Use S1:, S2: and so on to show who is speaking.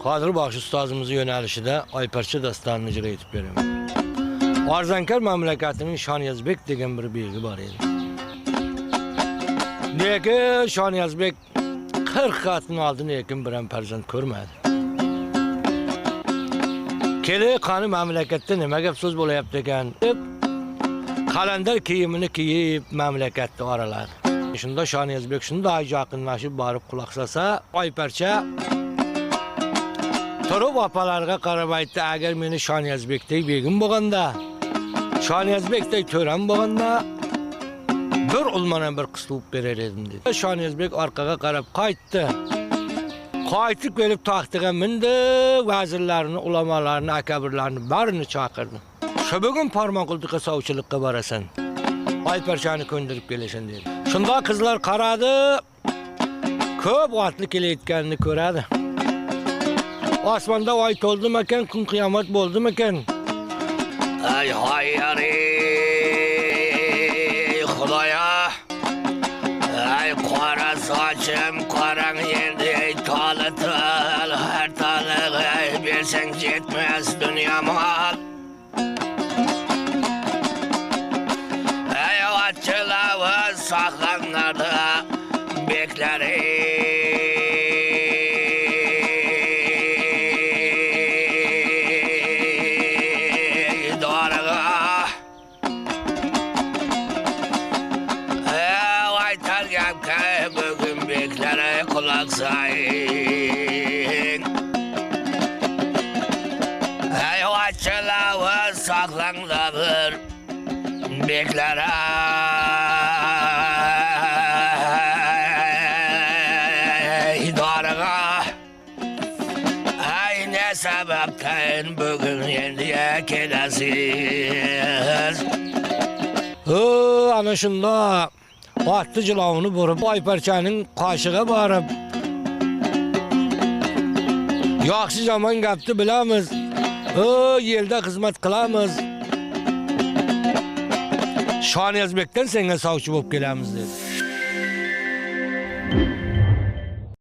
S1: Kadir Bakış Ustazımızın yönelişinde Ayparça dastanını icra etip veriyorum. Arzankar memleketinin Şanyazbek degen bir bilgi var idi. Lekin Şanyazbek 40 katın aldı, lekin biren perzent görmedi. Kele kanı memlekette nime gap söz bolayaptı eken? Kalender kiyimini kiyip memlekette aralar. Şunda Şanyazbek şunda yakınlaşıp barıp kulak sasa Ayparça Torup apalarga qarab aytdi, agar meni Şanyazbekdek begim bo'lganda, Şanyazbekdek tören bo'lganda bir ulmana bir qistuvib berer edim dedi. Şanyazbek orqaga qarab qaytdi. Qaytib kelib taxtiga mindi, vazirlarini, ulamalarını, akabirlarini barini chaqirdi. Shu bugun Parmonqulduqqa sovchilikqa borasan. Ayparchani ko'ndirib kelasan dedi. Shunda qizlar qaradi, ko'p vaqtli kelayotganini ko'radi. Osmonda oy to'ldimi ekan, kun qiyomat bo'ldimi ekan? Ay hayari Xudoya, ay qora sochim, qorang endi ey tolitil, har toliq bersang jetmas dunyo mal. Ay otchilar saqlanadi beklari bugün beklere kulak sayın. Ey açılağı saklandır beklere. Darığa ay ne sebepten bugün yendiye kelesiz. Ana şunda Vaxtı cilavını vurup Ayparçanın qaşığa barıp yaxşı zaman qaptı bilamiz. Yeldə xizmat qılamız. Şanyazbekdən sənə savcı olub gelamiz dedi.